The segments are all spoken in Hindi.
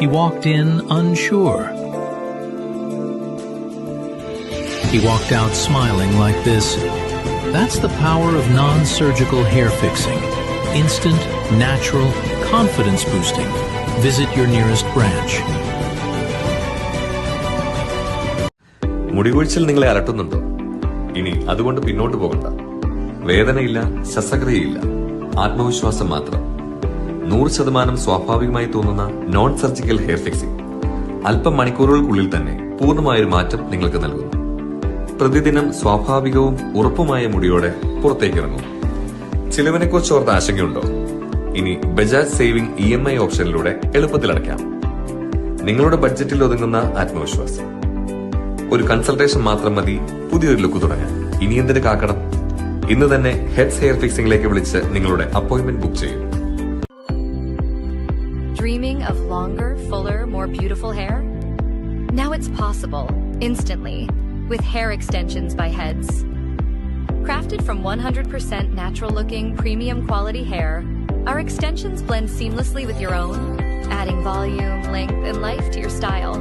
He walked in unsure. He walked out smiling like this. That's the power of non-surgical hair fixing. Instant, natural, confidence boosting. Visit your nearest branch. മുടികൊഴിച്ചിൽ നിങ്ങളെ അലട്ടുന്നുണ്ടോ? ഇനി അതുകൊണ്ട് പിന്നോട്ട് പോകണ്ട. വേദനയില്ല, ശസ്ത്രക്രിയയില്ല, ആത്മവിശ്വാസം മാത്രം. 100% സ്വാഭാവികമായി തോന്നുന്ന നോൺ സർജിക്കൽ ഹെയർ ഫിക്സിംഗ് അല്പം മണിക്കൂറുകൾക്കുള്ളിൽ തന്നെ പൂർണ്ണമായൊരു മാറ്റം നിങ്ങൾക്ക് നൽകുന്നു. പ്രതിദിനം സ്വാഭാവികവും ഉറപ്പുമായ മുടിയോടെ പുറത്തേക്കിറങ്ങും. ചിലവിനെക്കുറിച്ച് ഓർത്ത് ആശങ്കയുണ്ടോ? ഇനി ബജാജ് സേവിംഗ് EMI ഓപ്ഷനിലൂടെ എളുപ്പത്തിൽ അടയ്ക്കാം. നിങ്ങളുടെ ബഡ്ജറ്റിൽ ഒതുങ്ങുന്ന ആത്മവിശ്വാസം. ഒരു കൺസൾട്ടേഷൻ മാത്രം മതി പുതിയൊരു ലുക്ക് തുടങ്ങാൻ. ഇനി എന്തിന് കാക്കണം? ഇന്ന് തന്നെ ഹെഡ്സ് ഹെയർ ഫിക്സിംഗിലേക്ക് വിളിച്ച് നിങ്ങളുടെ അപ്പോയിന്റ്മെന്റ് ബുക്ക് ചെയ്യും. Dreaming of longer, fuller, more beautiful hair? Now it's possible, instantly, with hair extensions by Heads. Crafted from 100% natural-looking, premium-quality hair, our extensions blend seamlessly with your own, adding volume, length, and life to your style.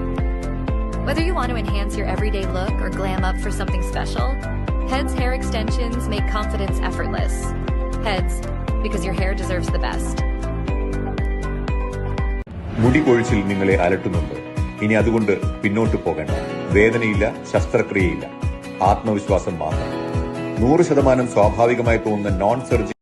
Whether you want to enhance your everyday look or glam up for something special, Heads hair extensions make confidence effortless. Heads, because your hair deserves the best. മുടി കൊഴിച്ചിൽ നിങ്ങളെ അലട്ടുന്നുണ്ട്. ഇനി അതുകൊണ്ട് പിന്നോട്ട് പോകണ്ട. വേദനയില്ല, ശസ്ത്രക്രിയയില്ല, ആത്മവിശ്വാസം മാത്രം. 100% സ്വാഭാവികമായി തോന്നുന്ന നോൺ സർജിക്കൽ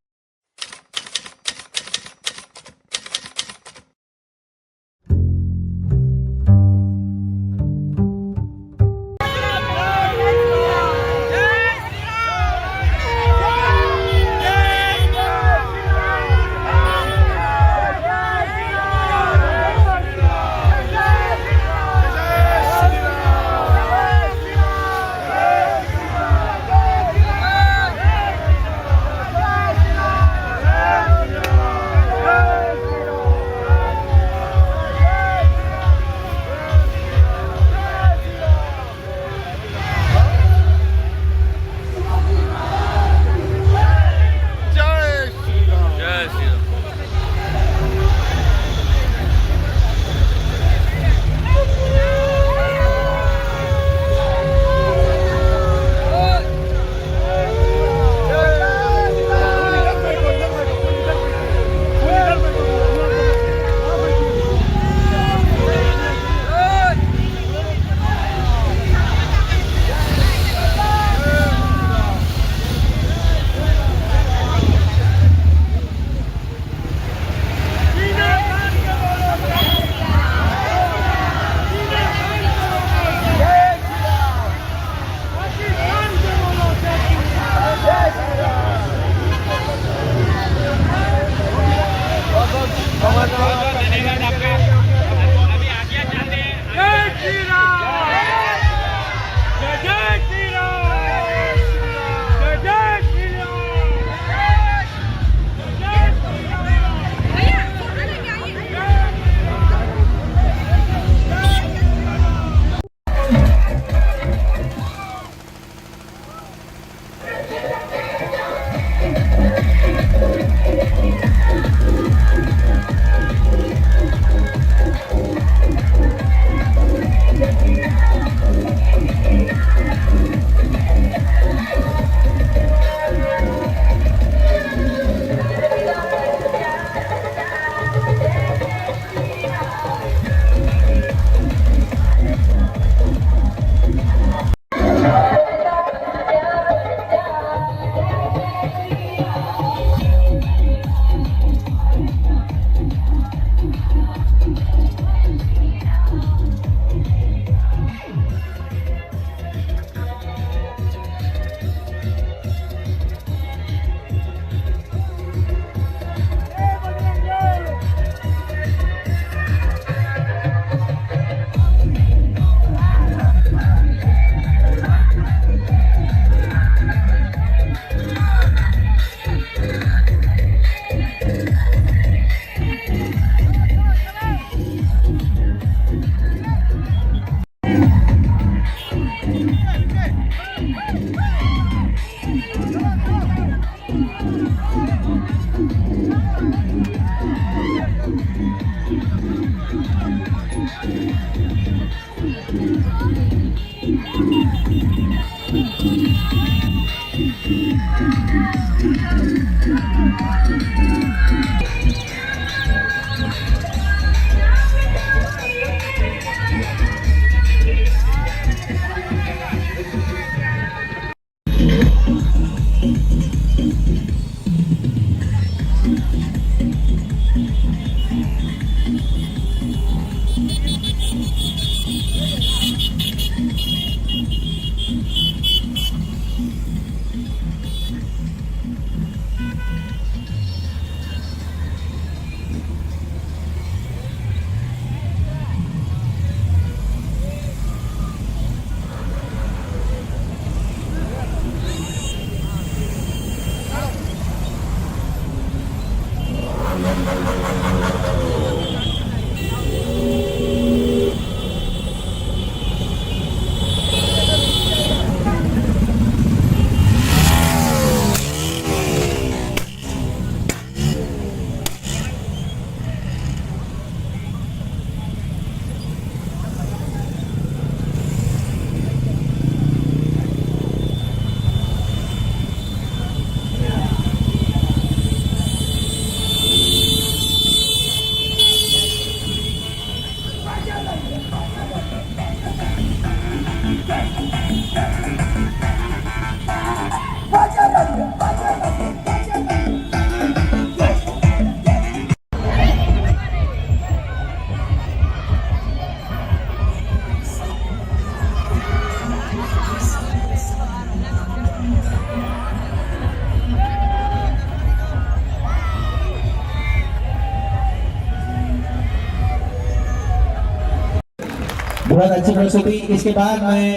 बहुत अच्छी प्रस्तुति। इसके बाद मैं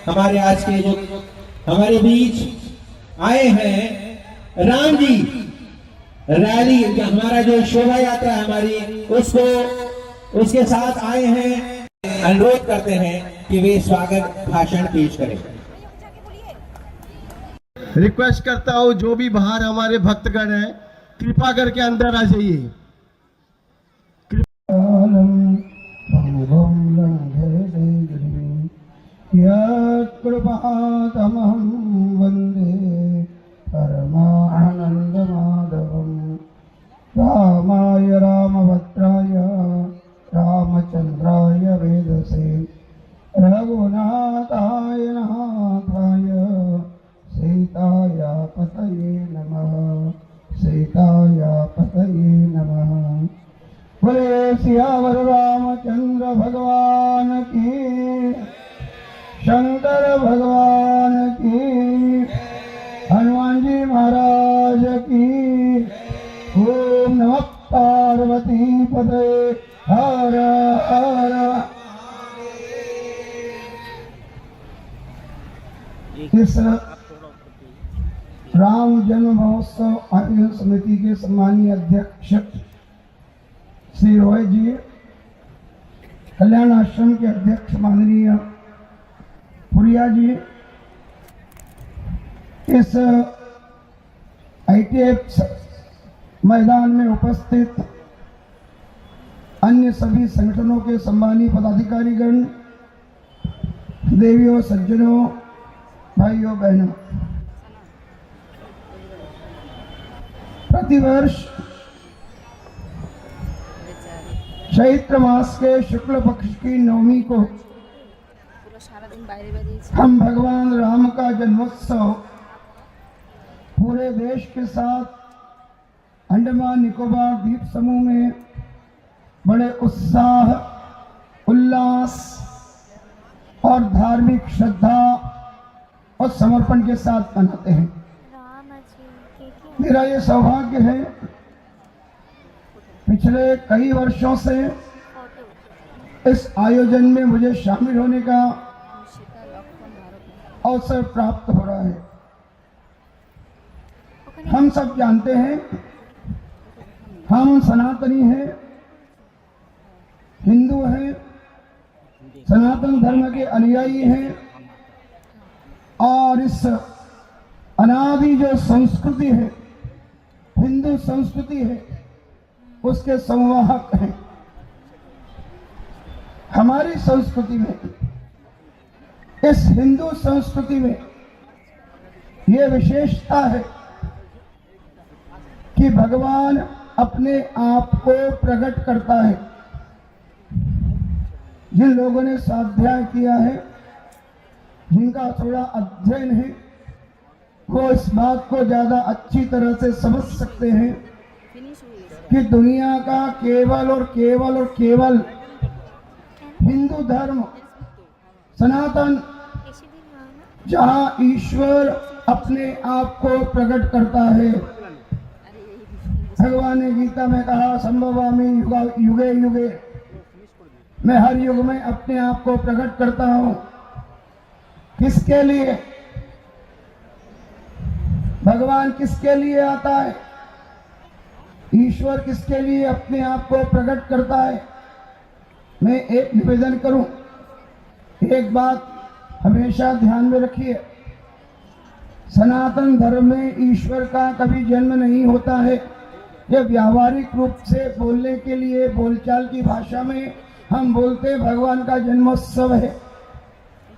हमारे आज के जो हमारे बीच आए हैं राम जी रैली, हमारा जो शोभा यात्रा है हमारी, उसको उसके साथ आए हैं। अनुरोध करते हैं कि वे स्वागत भाषण पेश करें। रिक्वेस्ट करता हूँ जो भी बाहर हमारे भक्तगण हैं, कृपा करके अंदर आ जाइए। कृपातमहं वन्दे परमानन्दमाधवं रामाय रामभद्राय रामचन्द्राय वेदसे रघुनाथाय नाथाय सीताय पतये नमः, सीताय पतये नमः। बोले सियावर रामचंद्र भगवान की, शंकर भगवान की, हनुमान जी महाराज की। ओम नमः पार्वती पते हर हर। इस राम जन्म महोत्सव आयोजन समिति के सम्मानीय अध्यक्ष श्री रॉय जी, कल्याण आश्रम के अध्यक्ष माननीय पुरिया जी, इस ITF मैदान में उपस्थित अन्य सभी संगठनों के सम्मानीय पदाधिकारीगण, देवियों, सज्जनों, भाइयों, बहनों, प्रतिवर्ष चैत्र मास के शुक्ल पक्ष की नवमी को हम भगवान राम का जन्मोत्सव पूरे देश के साथ अंडमान निकोबार द्वीप समूह में बड़े उत्साह, उल्लास और धार्मिक श्रद्धा और समर्पण के साथ मनाते हैं। मेरा ये सौभाग्य है, पिछले कई वर्षों से इस आयोजन में मुझे शामिल होने का अवसर प्राप्त हो रहा है। हम सब जानते हैं, हम सनातनी हैं, हिंदू हैं, सनातन धर्म के अनुयायी हैं और इस अनादि जो संस्कृति है, हिंदू संस्कृति है, उसके संवाहक हैं। हमारी संस्कृति में, इस हिंदू संस्कृति में ये विशेषता है कि भगवान अपने आप को प्रकट करता है। जिन लोगों ने स्वाध्याय किया है, जिनका थोड़ा अध्ययन है, वो इस बात को ज्यादा अच्छी तरह से समझ सकते हैं कि दुनिया का केवल और केवल और केवल हिंदू धर्म सनातन, जहां ईश्वर अपने आप को प्रकट करता है। भगवान ने गीता में कहा, संभवामि युगे युगे, मैं हर युग में अपने आप को प्रकट करता हूं। किसके लिए? भगवान किसके लिए आता है? ईश्वर किसके लिए अपने आप को प्रकट करता है? मैं एक निवेदन करूं, एक बात हमेशा ध्यान में रखिए, सनातन धर्म में ईश्वर का कभी जन्म नहीं होता है। यह व्यावहारिक रूप से बोलने के लिए, बोलचाल की भाषा में हम बोलते भगवान का जन्मोत्सव है।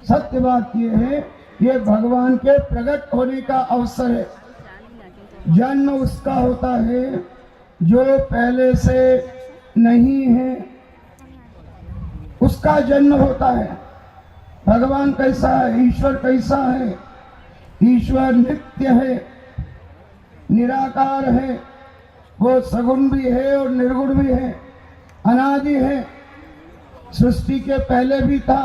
सत्य बात यह है, ये भगवान के प्रकट होने का अवसर है। जन्म उसका होता है जो पहले से नहीं है, उसका जन्म होता है। भगवान कैसा है? ईश्वर कैसा है? ईश्वर नित्य है, निराकार है, वो सगुण भी है और निर्गुण भी है, अनादि है, सृष्टि के पहले भी था,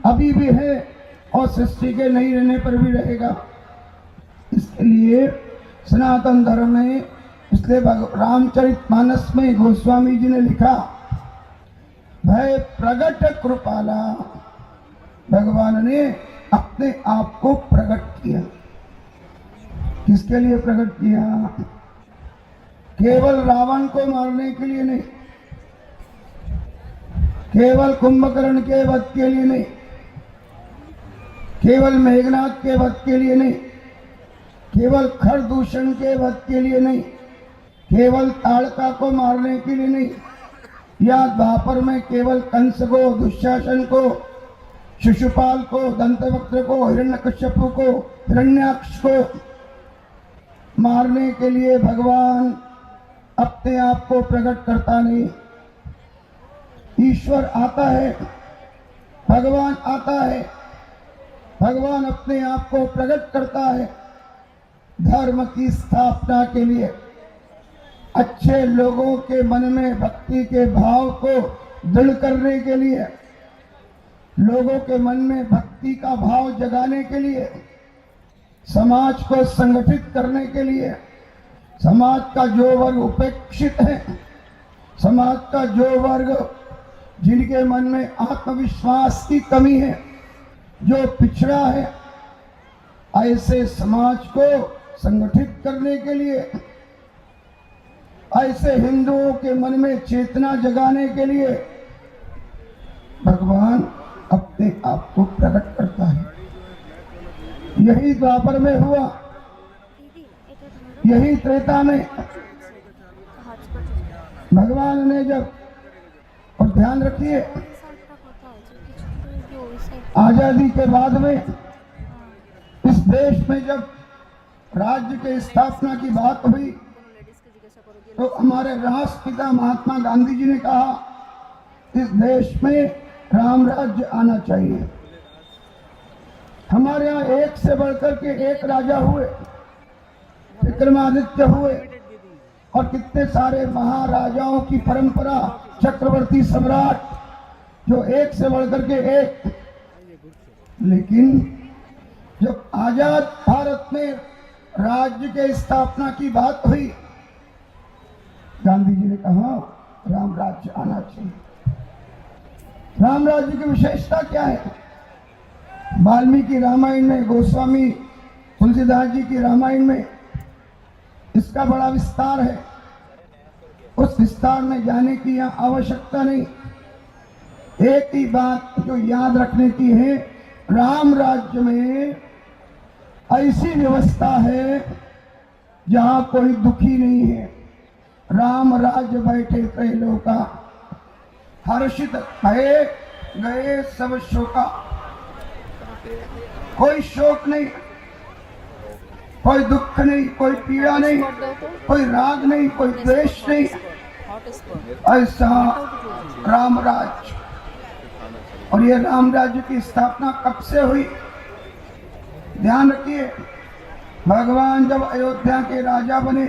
अभी भी है और सृष्टि के नहीं रहने पर भी रहेगा। इसके लिए सनातन धर्म में, इसलिए रामचरितमानस में गोस्वामी जी ने लिखा, भय प्रगट कृपाला, भगवान ने अपने आप को प्रकट किया। किसके लिए प्रकट किया? केवल रावण को मारने के लिए नहीं, केवल कुंभकर्ण के वध के लिए नहीं, केवल मेघनाथ के वध के लिए नहीं, केवल खरदूषण के वध के लिए नहीं, केवल ताड़का को मारने के लिए नहीं, या द्वापर में केवल कंस को, दुशासन को, शिशुपाल को, दंतवक्त्र को, हिरण्यकश्यप को, हिरण्याक्ष को मारने के लिए भगवान अपने आप को प्रकट करता नहीं। ईश्वर आता है, भगवान आता है, भगवान अपने आप को प्रकट करता है धर्म की स्थापना के लिए, अच्छे लोगों के मन में भक्ति के भाव को दृढ़ करने के लिए, लोगों के मन में भक्ति का भाव जगाने के लिए, समाज को संगठित करने के लिए, समाज का जो वर्ग उपेक्षित है, समाज का जो वर्ग जिनके मन में आत्मविश्वास की कमी है, जो पिछड़ा है, ऐसे समाज को संगठित करने के लिए, ऐसे हिंदुओं के मन में चेतना जगाने के लिए भगवान अपने आप को प्रकट करता है। यही द्वापर में हुआ, यही त्रेता में भगवान ने जब, और ध्यान रखिए, आजादी के बाद में इस देश में जब राज्य के स्थापना की बात हुई तो हमारे राष्ट्रपिता महात्मा गांधी जी ने कहा, इस देश में राम राज्य आना चाहिए। हमारे यहाँ एक से बढ़कर के एक राजा हुए, विक्रमादित्य हुए, और कितने सारे महाराजाओं की परंपरा, चक्रवर्ती सम्राट, जो एक से बढ़कर के एक। लेकिन जब आजाद भारत में राज्य के स्थापना की बात हुई, गांधी जी ने कहा राम राज्य आना चाहिए। राम राज्य की विशेषता क्या है? वाल्मीकि रामायण में, गोस्वामी तुलसीदास जी की रामायण में इसका बड़ा विस्तार है। उस विस्तार में जाने की यहाँ आवश्यकता नहीं। एक ही बात जो याद रखने की है, राम राज्य में ऐसी व्यवस्था है जहां कोई दुखी नहीं है। राम राज्य बैठे त्रैलोका, हर्षित भये गए सब शोका। कोई शोक नहीं, कोई दुख नहीं, कोई पीड़ा नहीं, कोई राग नहीं, कोई द्वेष नहीं। ऐसा राम राज्य। और ये राम राज्य की स्थापना कब से हुई? ध्यान रखिए, भगवान जब अयोध्या के राजा बने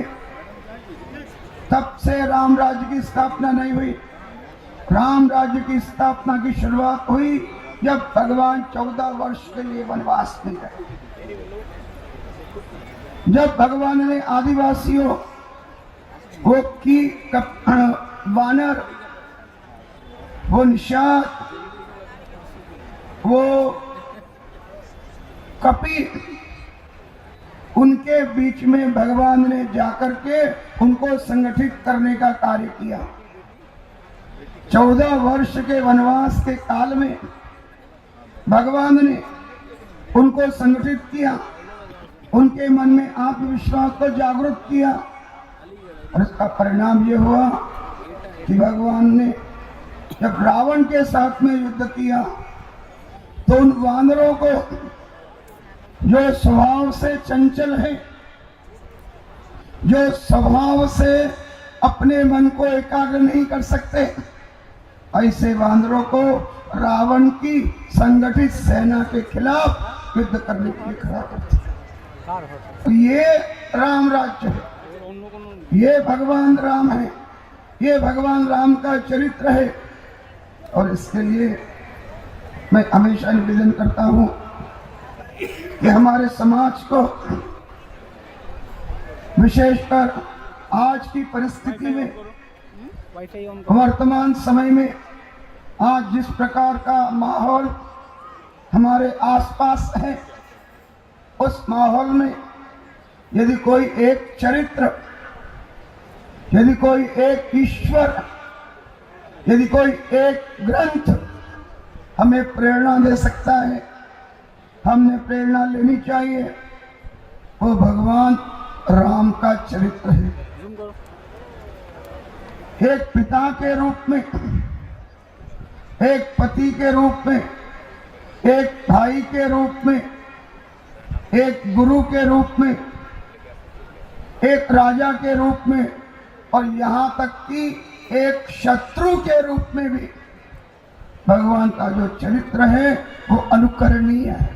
तब से राम राज्य की स्थापना नहीं हुई। राम राज्य की स्थापना की शुरुआत हुई जब भगवान 14 वर्ष के लिए वनवास में गए। जब भगवान ने आदिवासियों वो की वानर, वो निषाद, वो कपि, उनके बीच में भगवान ने जाकर के उनको संगठित करने का कार्य किया। 14 वर्ष के वनवास के काल में भगवान ने उनको संगठित किया, उनके मन में आत्मविश्वास को जागरूक किया। और इसका परिणाम ये हुआ कि भगवान ने जब रावण के साथ में युद्ध किया तो उन वानरों को, जो स्वभाव से चंचल है, जो स्वभाव से अपने मन को एकाग्र नहीं कर सकते, ऐसे वानरों को रावण की संगठित सेना के खिलाफ युद्ध करने के लिए खड़ा करते। तो ये राम राज्य है, ये भगवान राम है, ये भगवान राम का चरित्र है। और इसके लिए मैं हमेशा निवेदन करता हूं कि हमारे समाज को, विशेषकर आज की परिस्थिति में, वर्तमान समय में आज जिस प्रकार का माहौल हमारे आसपास है, उस माहौल में यदि कोई एक चरित्र, यदि कोई एक ईश्वर, यदि कोई एक ग्रंथ हमें प्रेरणा दे सकता है, हमने प्रेरणा लेनी चाहिए। वो भगवान राम का चरित्र है। एक पिता के रूप में, एक पति के रूप में, एक भाई के रूप में, एक गुरु के रूप में, एक राजा के रूप में, और यहाँ तक कि एक शत्रु के रूप में भी भगवान का जो चरित्र है वो अनुकरणीय है।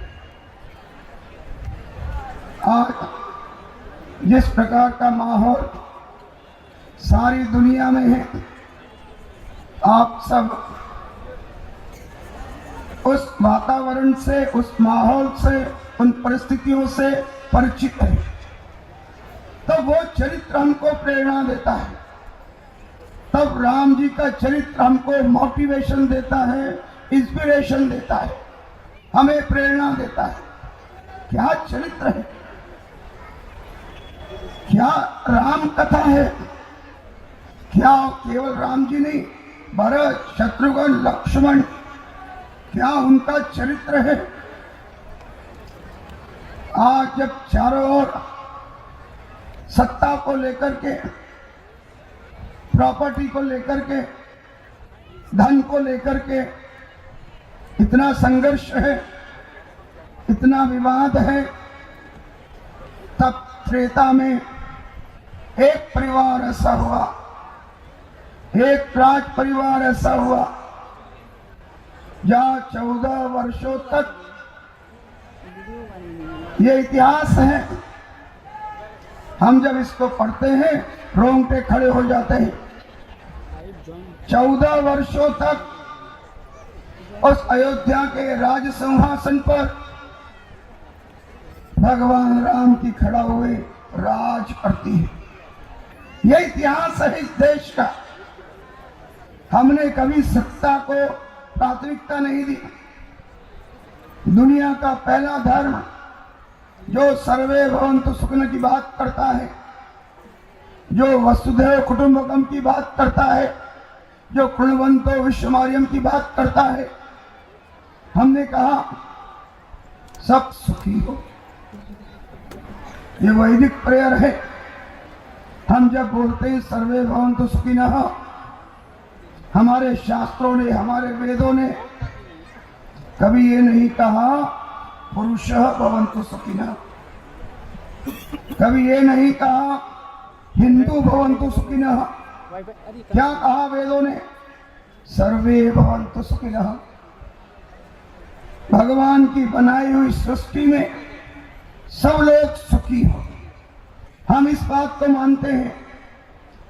आज जिस प्रकार का माहौल सारी दुनिया में है, आप सब उस वातावरण से, उस माहौल से, उन परिस्थितियों से परिचित है। तब वो चरित्र हमको प्रेरणा देता है, तब राम जी का चरित्र हमको मोटिवेशन देता है, इंस्पिरेशन देता है, हमें प्रेरणा देता है। क्या चरित्र है, क्या राम कथा है। क्या केवल राम जी नहीं, भरत, शत्रुघ्न, लक्ष्मण, क्या उनका चरित्र है। आज जब चारों ओर सत्ता को लेकर के, प्रॉपर्टी को लेकर के, धन को लेकर के इतना संघर्ष है, इतना विवाद है, तब त्रेता में एक परिवार ऐसा हुआ, एक राज परिवार ऐसा हुआ जहां 14 वर्षों तक, ये इतिहास है, हम जब इसको पढ़ते हैं रोंगटे खड़े हो जाते हैं। 14 वर्षों तक उस अयोध्या के राज सिंहासन पर भगवान राम की खड़ा हुए राज करती है। यह इतिहास है इस देश का। हमने कभी सत्ता को प्राथमिकता नहीं दी। दुनिया का पहला धर्म जो सर्वे भवन्तु सुखिनः की बात करता है, जो वसुधैव कुटुंबकम की बात करता है, जो कृण्वन्तो विश्वमार्यम की बात करता है, हमने कहा सब सुखी हो। ये वैदिक प्रेयर है। हम जब बोलते हैं सर्वे भवन्तु सुखिनः, हमारे शास्त्रों ने, हमारे वेदों ने कभी ये नहीं कहा पुरुषः भवन्तु सुखिनः। कभी ये नहीं कहा हिंदू भवन्तु सुखिनः, क्या कहा वेदों ने? सर्वे भवन्तु सुखिनः। भगवान की बनाई हुई सृष्टि में सब लोग सुखी हो, हम इस बात को मानते हैं।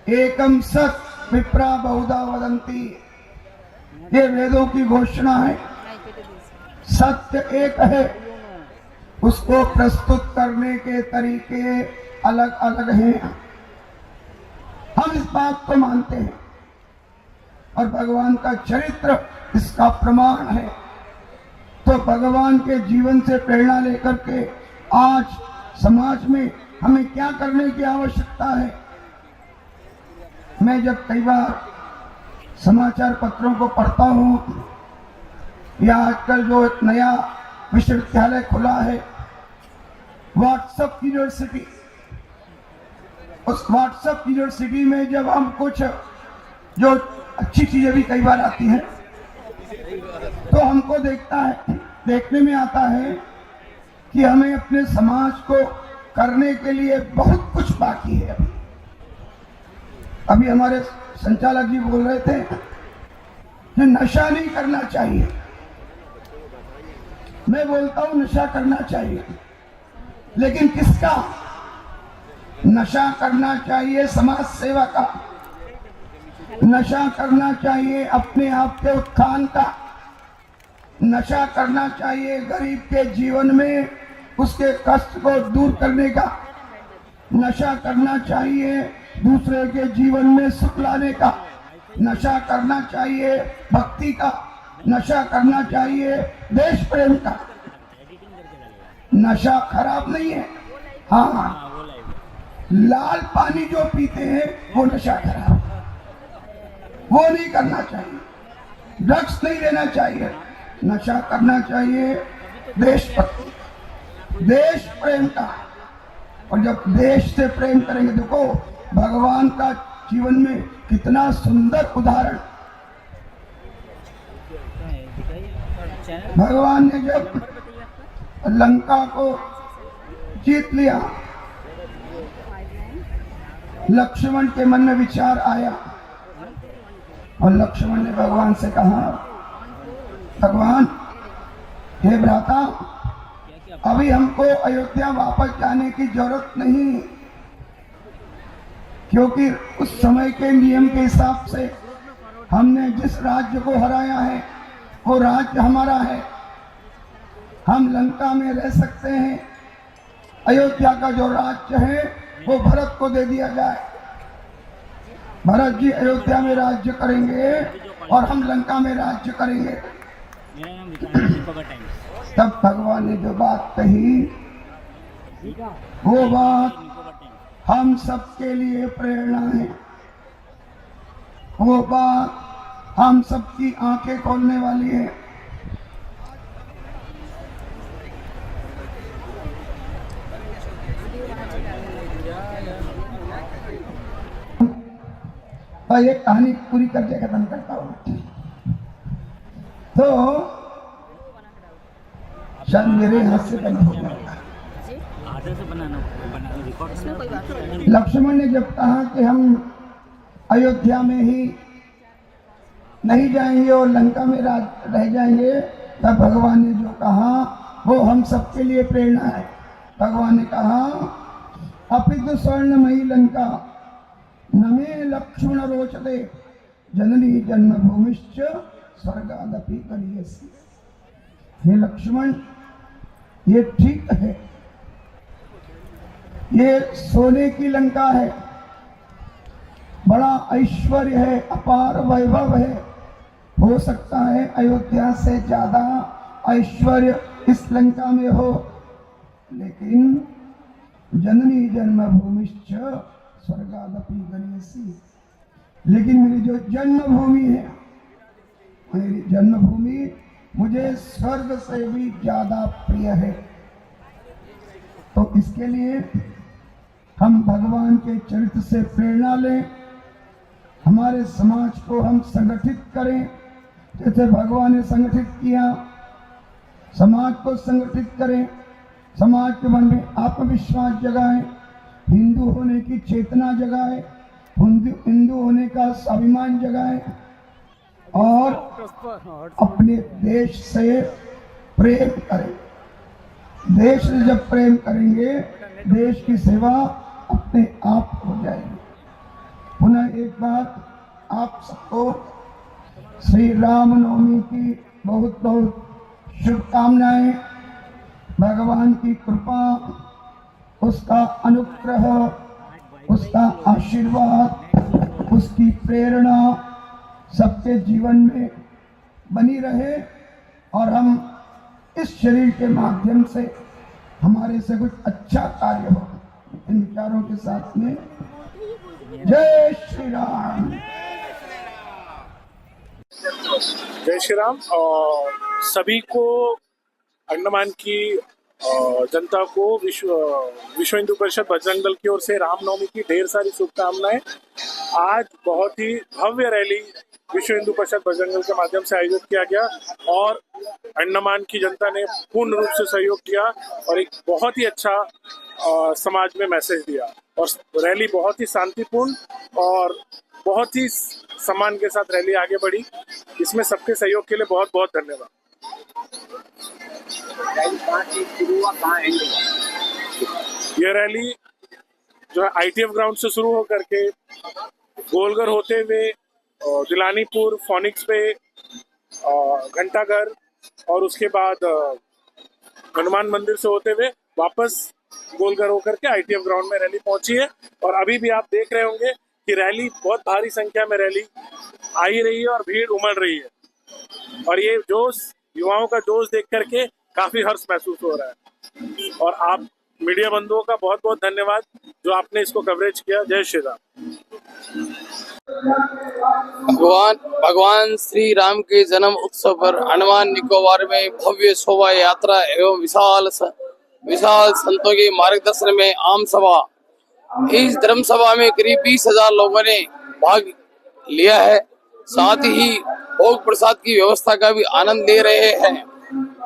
एकम सत विप्रा बहुधा वदंती, ये वेदों की घोषणा है। सत्य एक है, उसको प्रस्तुत करने के तरीके अलग अलग हैं, हम इस बात को मानते हैं और भगवान का चरित्र इसका प्रमाण है। तो भगवान के जीवन से प्रेरणा लेकर के आज समाज में हमें क्या करने की आवश्यकता है? मैं जब कई बार समाचार पत्रों को पढ़ता हूँ या आजकल जो एक नया विश्वविद्यालय खुला है व्हाट्सएप यूनिवर्सिटी, उस व्हाट्सएप यूनिवर्सिटी में जब हम कुछ जो अच्छी चीजें भी कई बार आती हैं तो हमको देखने में आता है कि हमें अपने समाज को करने के लिए बहुत कुछ बाकी है। अभी हमारे संचालक जी बोल रहे थे कि नशा नहीं करना चाहिए, मैं बोलता हूं नशा करना चाहिए, लेकिन किसका? नशा करना चाहिए समाज सेवा का, नशा करना चाहिए अपने आप के उत्थान का, नशा करना चाहिए गरीब के जीवन में उसके कष्ट को दूर करने का, नशा करना चाहिए दूसरे के जीवन में सुख लाने का, नशा करना चाहिए भक्ति का, नशा करना चाहिए देश प्रेम का। नशा खराब नहीं है, हाँ लाल पानी जो पीते हैं वो नशा खराब, वो नहीं करना चाहिए। ड्रग्स नहीं लेना चाहिए, नशा करना चाहिए देशभक्ति, देश प्रेम का। और जब देश से प्रेम करेंगे, देखो भगवान का जीवन में कितना सुंदर उदाहरण। भगवान ने जब लंका को जीत लिया, लक्ष्मण के मन में विचार आया और लक्ष्मण ने भगवान से कहा, भगवान हे भ्राता, अभी हमको अयोध्या वापस जाने की जरूरत नहीं, क्योंकि उस समय के नियम के हिसाब से हमने जिस राज्य को हराया है वो राज्य हमारा है, हम लंका में रह सकते हैं। अयोध्या का जो राज्य है वो भरत को दे दिया जाए, भरत जी अयोध्या में राज्य करेंगे और हम लंका में राज्य करेंगे। तब भगवान ने जो बात कही वो बात हम सबके लिए प्रेरणा है, वो बात हम सबकी आंखें खोलने वाली है। और ये कहानी पूरी करके खत्म करता हूं। तो शायद मेरे हाथ से बंद हो गया। लक्ष्मण ने जब कहा कि हम अयोध्या में ही नहीं जाएंगे और लंका में रह जाएंगे, तब भगवान ने जो कहा वो हम सबके लिए प्रेरणा है। भगवान ने कहा, अपितु स्वर्णमयी लंका नमे लक्ष्मण रोचते जननी जन्मभूमिश्च स्वर्गादपि करियसि। हे लक्ष्मण, ये ठीक है, ये सोने की लंका है, बड़ा ऐश्वर्य है, अपार वैभव है, हो सकता है अयोध्या से ज्यादा ऐश्वर्य इस लंका में हो, लेकिन जननी जन्मभूमिश्च स्वर्गादपि गरीयसी। लेकिन मेरी जो जन्मभूमि है, मेरी जन्मभूमि मुझे स्वर्ग से भी ज्यादा प्रिय है। तो इसके लिए हम भगवान के चरित्र से प्रेरणा लें, हमारे समाज को हम संगठित करें, जैसे भगवान ने संगठित किया, समाज को संगठित करें, समाज के मन में आत्मविश्वास जगाएं, हिंदू होने की चेतना जगाएं, हिंदू होने का स्वाभिमान जगाएं और अपने देश से प्रेम करें। देश से जब प्रेम करेंगे, देश की सेवा अपने आप हो जाएगी। पुनः एक बार आप सबको श्री रामनवमी की बहुत बहुत शुभकामनाएं। भगवान की कृपा, उसका अनुग्रह, उसका आशीर्वाद, उसकी प्रेरणा सबके जीवन में बनी रहे और हम इस शरीर के माध्यम से हमारे से कुछ अच्छा कार्य हो। इन विचारों के साथ में जय श्री राम। जय श्री राम। सभी को, अंडमान की जनता को विश्व हिंदू परिषद बजरंग दल की ओर से रामनवमी की ढेर सारी शुभकामनाएं। आज बहुत ही भव्य रैली विश्व हिंदू परिषद बजरंग दल के माध्यम से आयोजित किया गया और अंडमान की जनता ने पूर्ण रूप से सहयोग किया और एक बहुत ही अच्छा समाज में मैसेज दिया और रैली बहुत ही शांतिपूर्ण और बहुत ही सम्मान के साथ रैली आगे बढ़ी। इसमें सबके सहयोग के लिए बहुत बहुत धन्यवाद। यह रैली जो है ITF ग्राउंड से शुरू होकर के गोलघर होते हुए दिलानीपुर, फोनिक्स पे, घंटाघर और उसके बाद हनुमान मंदिर से होते हुए वापस गोलघर होकर के ITF ग्राउंड में रैली पहुंची है। और अभी भी आप देख रहे होंगे कि रैली बहुत भारी संख्या में रैली आ ही रही है और भीड़ उमड़ रही है और ये जोश, युवाओं का जोश देख करके काफी हर्ष महसूस हो रहा है। और आप मीडिया बंधुओं का बहुत बहुत धन्यवाद जो आपने इसको कवरेज किया। जय श्री राम। भगवान श्री राम के जन्म उत्सव पर अंडमान निकोबार में भव्य शोभा यात्रा एवं विशाल संतों के मार्गदर्शन में आम सभा। इस धर्म सभा में करीब 20,000 लोगों ने भाग लिया है। साथ ही भोग प्रसाद की व्यवस्था का भी आनंद ले रहे हैं।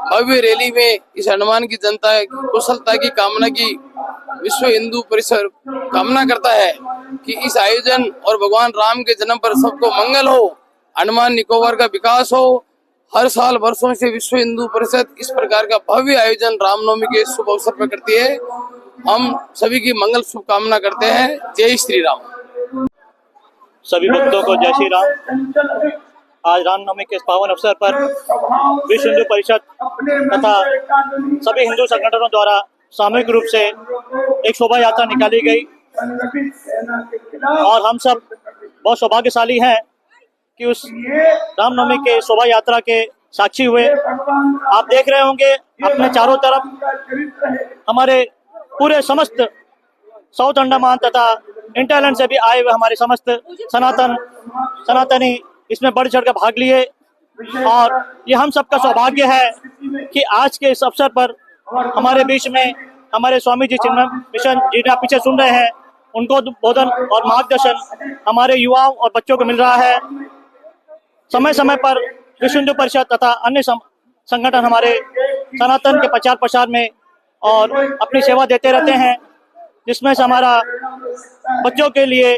भव्य रैली में इस अंडमान की जनता की कुशलता की कामना की विश्व हिंदू परिषद कामना करता है कि इस आयोजन और भगवान राम के जन्म पर सबको मंगल हो, अंडमान निकोबार का विकास हो। हर साल वर्षों से विश्व हिंदू परिषद इस प्रकार का भव्य आयोजन रामनवमी के शुभ अवसर पर करती है। हम सभी की मंगल शुभकामना करते हैं। जय श्री राम। सभी भक्तों को जय श्री राम। आज रामनवमी के पावन अवसर पर विश्व हिंदू परिषद तथा सभी हिंदू संगठनों द्वारा सामूहिक रूप से एक शोभा यात्रा निकाली गई और हम सब बहुत सौभाग्यशाली हैं कि उस रामनवमी के शोभा यात्रा के साक्षी हुए। आप देख रहे होंगे अपने चारों तरफ हमारे पूरे समस्त साउथ अंडमान तथा इंटरलैंड से भी आए हुए हमारे समस्त सनातनी इसमें बढ़ चढ़ कर भाग लिए और ये हम सबका सौभाग्य है कि आज के इस अवसर पर हमारे बीच में हमारे स्वामी जी चिन्मय मिशन जिन्हें आप पीछे सुन रहे हैं, उनको बोधन और मार्गदर्शन हमारे युवाओं और बच्चों को मिल रहा है। समय समय पर विश्व हिंदू परिषद तथा अन्य संगठन हमारे सनातन के प्रचार प्रसार में और अपनी सेवा देते रहते हैं, जिसमें से हमारा बच्चों के लिए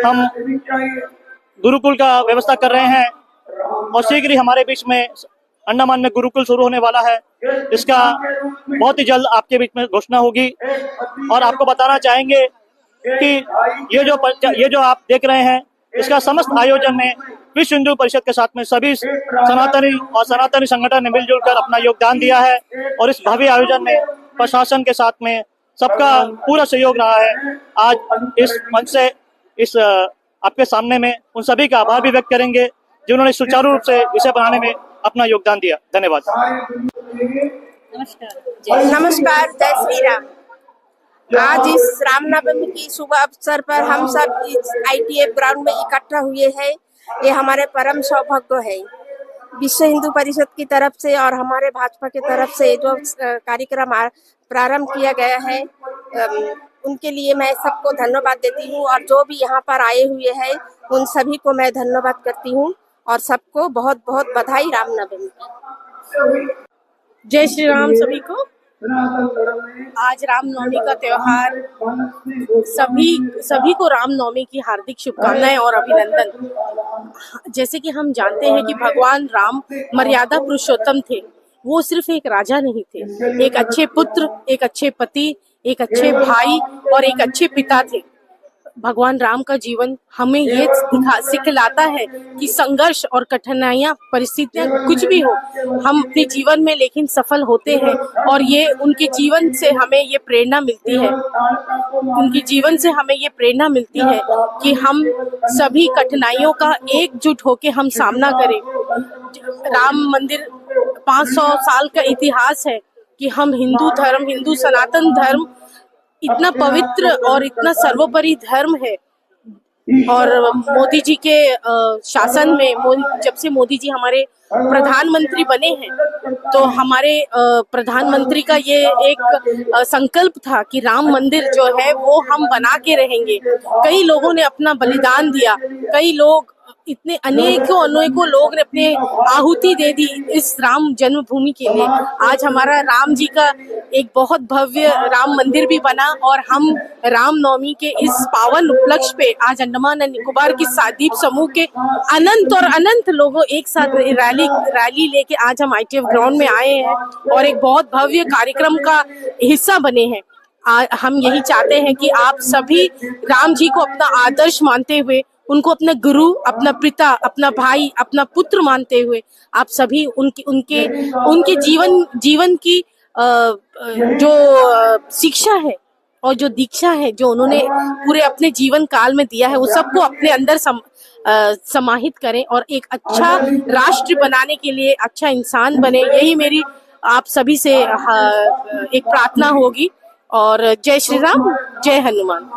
हम गुरुकुल का व्यवस्था कर रहे हैं और शीघ्र ही हमारे बीच में अंडमान में गुरुकुल शुरू होने वाला है। इसका बहुत ही जल्द आपके बीच में घोषणा होगी और आपको बताना चाहेंगे कि ये जो आप देख रहे हैं, इसका समस्त आयोजन में विश्व हिंदू परिषद के साथ में सभी सनातनी संगठन ने मिलजुल कर अपना योगदान दिया है और इस भव्य आयोजन में प्रशासन के साथ में सबका पूरा सहयोग रहा है। आज इस मंच से इस आपके सामने में उन सभी का आभार भी व्यक्त करेंगे जिन्होंने सुचारू रूप से इसे बनाने में अपना योगदान दिया। धन्यवाद। नमस्कार, जय श्री राम। आज इस रामनवमी की शुभ अवसर पर हम सब इस ITF ग्राउंड में इकट्ठा हुए हैं। ये हमारे परम सौभाग्य है। विश्व हिंदू परिषद की तरफ से और हमारे भाजपा की तरफ से जो कार्यक्रम प्रारंभ किया गया है, उनके लिए मैं सबको धन्यवाद देती हूँ और जो भी यहाँ पर आए हुए हैं उन सभी को मैं धन्यवाद करती हूँ और सबको बहुत बहुत बधाई रामनवमी की। जय श्री राम सभी को। सनातन धर्म में आज रामनवमी का त्योहार, सभी को रामनवमी की हार्दिक शुभकामनाएं और अभिनंदन। जैसे कि हम जानते हैं कि भगवान राम मर्यादा पुरुषोत्तम थे। वो सिर्फ एक राजा नहीं थे, एक अच्छे पुत्र, एक अच्छे पति, एक अच्छे भाई और एक अच्छे पिता थे। भगवान राम का जीवन हमें ये सिखलाता है कि संघर्ष और कठिनाइयां, परिस्थितियां कुछ भी हो, हम अपने जीवन में लेकिन सफल होते हैं। और ये उनके जीवन से हमें ये प्रेरणा मिलती है, उनके जीवन से हमें ये प्रेरणा मिलती है कि हम सभी कठिनाइयों का एकजुट होकर हम सामना करें। राम मंदिर 500 साल का इतिहास है कि हम हिंदू सनातन धर्म इतना पवित्र और इतना सर्वोपरि धर्म है। और मोदी जी के शासन में, जब से मोदी जी हमारे प्रधानमंत्री बने हैं, तो हमारे प्रधानमंत्री का ये एक संकल्प था कि राम मंदिर जो है वो हम बना के रहेंगे। कई लोगों ने अपना बलिदान दिया, कई लोग, इतने अनेकों लोग ने अपने आहुति दे दी इस राम जन्मभूमि के लिए। आज हमारा राम जी का एक बहुत भव्य राम मंदिर भी बना और हम रामनवमी के इस पावन उपलक्ष्य पे आज अंडमान एंड निकोबार की द्वीप समूह के अनंत लोगों एक साथ रैली लेके आज हम ITF ग्राउंड में आए हैं और एक बहुत भव्य कार्यक्रम का हिस्सा बने हैं। हम यही चाहते हैं कि आप सभी राम जी को अपना आदर्श मानते हुए, उनको अपना गुरु, अपना पिता, अपना भाई, अपना पुत्र मानते हुए आप सभी उनके जीवन की जो शिक्षा है और जो दीक्षा है जो उन्होंने पूरे अपने जीवन काल में दिया है, वो सबको अपने अंदर समाहित करें और एक अच्छा राष्ट्र बनाने के लिए अच्छा इंसान बने। यही मेरी आप सभी से एक प्रार्थना होगी। और जय श्री राम, जय हनुमान।